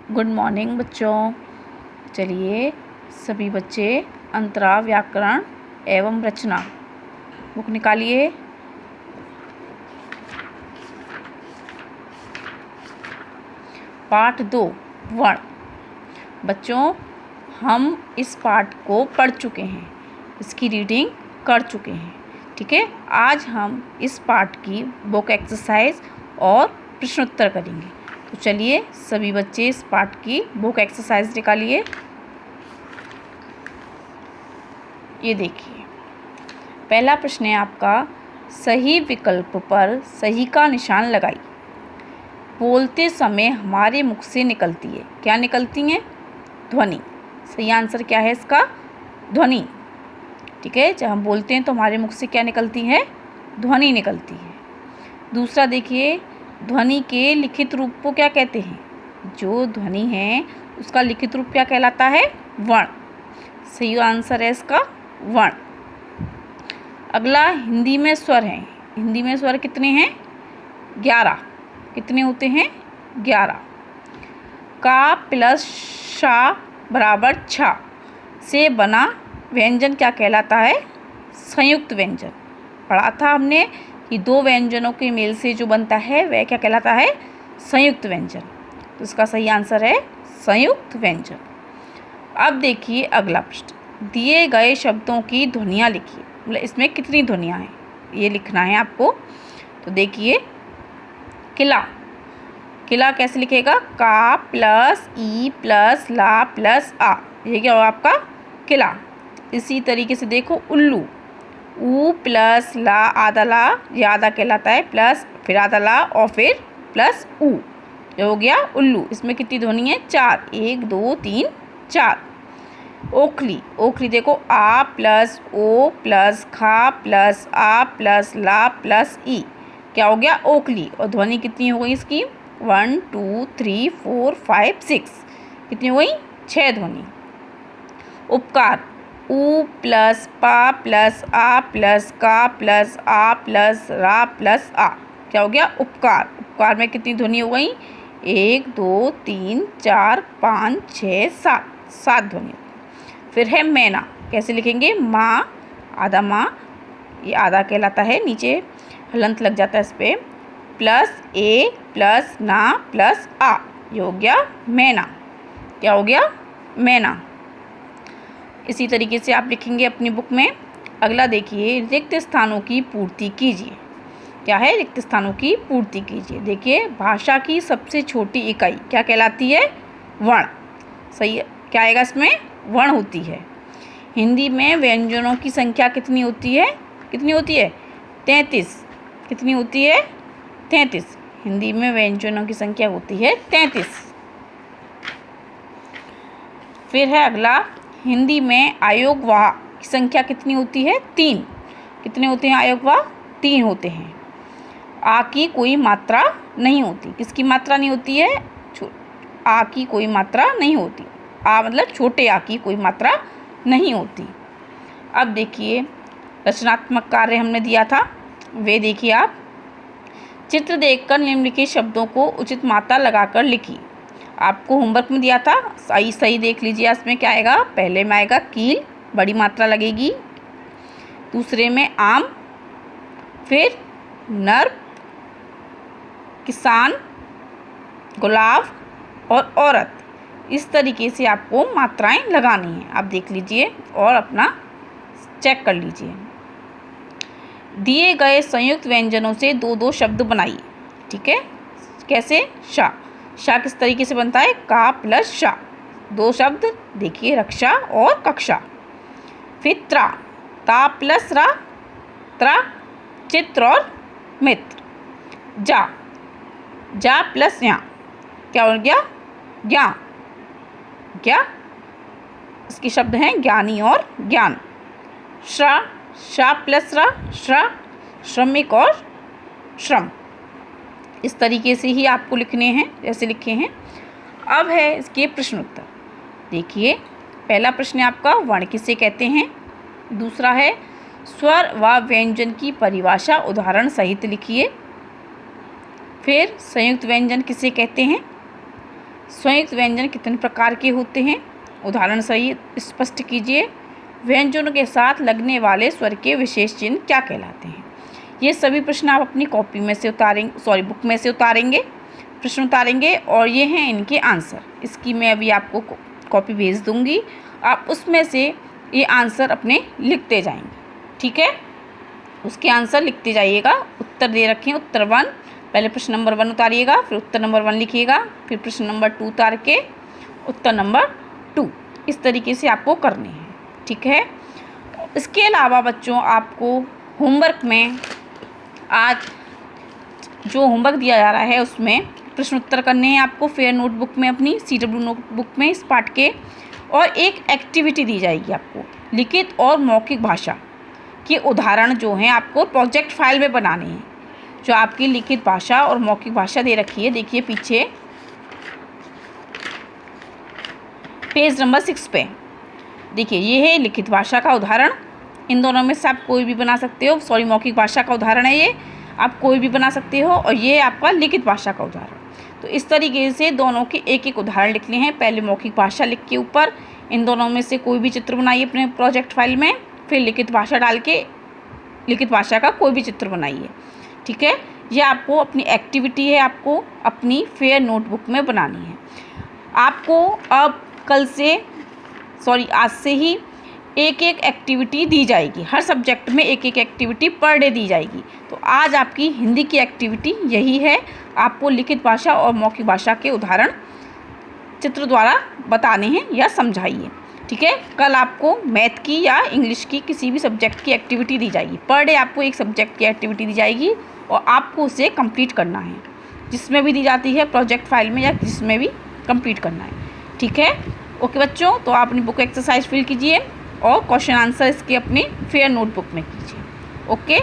Good morning बच्चों। चलिए सभी बच्चे अंतरा, व्याकरण एवं रचना बुक निकालिए। पाठ 2 वर्ण। बच्चों हम इस पाठ को पढ़ चुके हैं, इसकी रीडिंग कर चुके हैं। ठीक है, आज हम इस पाठ की बुक एक्सरसाइज और प्रश्नोत्तर करेंगे। तो चलिए सभी बच्चे इस पाठ की बुक एक्सरसाइज निकालिए। ये देखिए, पहला प्रश्न है आपका, सही विकल्प पर सही का निशान लगाइए। बोलते समय हमारे मुख से निकलती है, क्या निकलती है? ध्वनि। सही आंसर क्या है इसका? ध्वनि। ठीक है, जब हम बोलते हैं तो हमारे मुख से क्या निकलती है? ध्वनि निकलती है। दूसरा देखिए, ध्वनि के लिखित रूप को क्या कहते हैं? जो ध्वनि है उसका लिखित रूप क्या कहलाता है? वर्ण। सही आंसर है इसका वर्ण। अगला, हिंदी में स्वर हैं। हिंदी में स्वर कितने हैं? 11। कितने होते हैं? 11। का प्लस शा बराबर छा से बना व्यंजन क्या कहलाता है? संयुक्त व्यंजन। पढ़ा था हमने कि दो व्यंजनों के मेल से जो बनता है वह क्या कहलाता है? संयुक्त व्यंजन। तो इसका सही आंसर है संयुक्त व्यंजन। अब देखिए अगला प्रश्न, दिए गए शब्दों की ध्वनियाँ लिखिए। मतलब इसमें कितनी ध्वनियाँ हैं ये लिखना है आपको। तो देखिए, किला। किला कैसे लिखेगा? का प्लस ई प्लस ला प्लस आ, ये क्या होगा आपका? किला। इसी तरीके से देखो, उल्लू। ऊ प्लस ला आधा ला, ये आधा कहलाता है, प्लस फिर आधा ला और फिर प्लस ऊ, ये हो गया उल्लू। इसमें कितनी ध्वनि है? 4। 1 2 3 4। ओखली। ओखली देखो, आ प्लस ओ प्लस खा प्लस आ प्लस ला प्लस ई, क्या हो गया? ओखली। और ध्वनि कितनी हो गई इसकी? 1 2 3 4 5 6, कितनी हो गई? 6 ध्वनि। उपकार। ऊ प्लस पा प्लस आ प्लस का प्लस आ प्लस रा प्लस आ, क्या हो गया? उपकार। उपकार में कितनी ध्वनि हो गई? 1 2 3 4 5 6 7, 7 ध्वनि। फिर है मैना। कैसे लिखेंगे? माँ, आधा माँ, ये आधा कहलाता है, नीचे हलंत लग जाता है इस पर, प्लस ए प्लस ना प्लस आ, ये हो गया मैना। क्या हो गया? मैना। इसी तरीके से आप लिखेंगे अपनी बुक में। अगला देखिए, रिक्त स्थानों की पूर्ति कीजिए। क्या है? रिक्त स्थानों की पूर्ति कीजिए। देखिए, भाषा की सबसे छोटी इकाई क्या कहलाती है? वर्ण। सही है, क्या आएगा इसमें? वर्ण होती है। हिंदी में व्यंजनों की संख्या कितनी होती है? कितनी होती है? 33। कितनी होती है? 33। हिंदी में व्यंजनों की संख्या होती है 33। फिर है अगला, हिंदी में आयोगवाह की संख्या कितनी होती है? 3। कितने होते हैं आयोगवाह? 3 होते हैं। आ की कोई मात्रा नहीं होती। किसकी मात्रा नहीं होती है? आ की कोई मात्रा नहीं होती। आ मतलब छोटे आ की कोई मात्रा नहीं होती। अब देखिए, रचनात्मक कार्य हमने दिया था, वे देखिए आप। चित्र देखकर निम्नलिखित शब्दों को उचित मात्रा लगाकर लिखिए। आपको होमवर्क में दिया था, सही सही देख लीजिए। इसमें क्या आएगा? पहले में आएगा कील, बड़ी मात्रा लगेगी। दूसरे में आम, फिर नर, किसान, गुलाब और औरत। इस तरीके से आपको मात्राएं लगानी हैं। आप देख लीजिए और अपना चेक कर लीजिए। दिए गए संयुक्त व्यंजनों से 2-2 शब्द बनाइए। ठीक है, कैसे? शा। शा किस तरीके से बनता है? का प्लस शा, 2 शब्द देखिए, रक्षा और कक्षा। फिर त्रा, ता प्लस रा, त्रा, चित्र और मित्र। जा, जा प्लस या, क्या हो गया? ज्ञान। क्या? इसके शब्द हैं ज्ञानी और ज्ञान। श्रा, शा प्लस रा, श्रा, श्रमिक और श्रम। इस तरीके से ही आपको लिखने हैं जैसे लिखे हैं। अब है इसके प्रश्नोत्तर। देखिए, पहला प्रश्न है आपका, वर्ण किसे कहते हैं? दूसरा है, स्वर व व्यंजन की परिभाषा उदाहरण सहित लिखिए। फिर संयुक्त व्यंजन किसे कहते हैं? संयुक्त व्यंजन कितने प्रकार के होते हैं? उदाहरण सहित स्पष्ट कीजिए। व्यंजनों के साथ लगने वाले स्वर के विशेष चिन्ह क्या कहलाते हैं? ये सभी प्रश्न आप अपनी कॉपी में से बुक में से उतारेंगे, प्रश्न उतारेंगे और ये हैं इनके आंसर। इसकी मैं अभी आपको कॉपी भेज दूंगी, आप उसमें से ये आंसर अपने लिखते जाएंगे, ठीक है? उसके आंसर लिखते जाइएगा। उत्तर दे रखे हैं, उत्तर 1, पहले प्रश्न नंबर 1 उतारिएगा, फिर उत्तर नंबर 1 लिखिएगा, फिर प्रश्न नंबर 2 उतार के उत्तर नंबर 2, इस तरीके से आपको करने हैं, ठीक है? इसके अलावा बच्चों आपको होमवर्क में आज जो होमवर्क दिया जा रहा है उसमें प्रश्न उत्तर करने हैं आपको फेयर नोटबुक में, अपनी CW नोटबुक में इस पाठ के, और एक एक्टिविटी दी जाएगी आपको लिखित और मौखिक भाषा के उदाहरण जो हैं आपको प्रोजेक्ट फाइल में बनाने हैं। जो आपकी लिखित भाषा और मौखिक भाषा दे रखी है, देखिए पीछे पेज नंबर 6 पे देखिए, ये है लिखित भाषा का उदाहरण। इन दोनों में से आप कोई भी बना सकते हो। मौखिक भाषा का उदाहरण है, ये आप कोई भी बना सकते हो, और ये आपका लिखित भाषा का उदाहरण। तो इस तरीके से दोनों के एक एक उदाहरण लिखने हैं। पहले मौखिक भाषा लिख के ऊपर इन दोनों में से कोई भी चित्र बनाइए अपने प्रोजेक्ट फाइल में, फिर लिखित भाषा डाल के लिखित भाषा का कोई भी चित्र बनाइए, ठीक है? ये आपको अपनी एक्टिविटी है, आपको अपनी फेयर नोटबुक में बनानी है। आपको अब आज से ही एक एक एक्टिविटी दी जाएगी, हर सब्जेक्ट में एक एक एक्टिविटी पर डे दी जाएगी। तो आज आपकी हिंदी की एक्टिविटी यही है, आपको लिखित भाषा और मौखिक भाषा के उदाहरण चित्र द्वारा बताने हैं या समझाइए, ठीक है? कल आपको मैथ की या इंग्लिश की किसी भी सब्जेक्ट की एक्टिविटी दी जाएगी। पर डे आपको एक सब्जेक्ट की एक्टिविटी दी जाएगी और आपको उसे कंप्लीट करना है, जिसमें भी दी जाती है प्रोजेक्ट फाइल में या जिसमें भी कंप्लीट करना है, ठीक है? ओके बच्चों, तो आप अपनी बुक एक्सरसाइज फिल कीजिए और क्वेश्चन आंसर इसके अपने फेयर नोटबुक में कीजिए। ओके।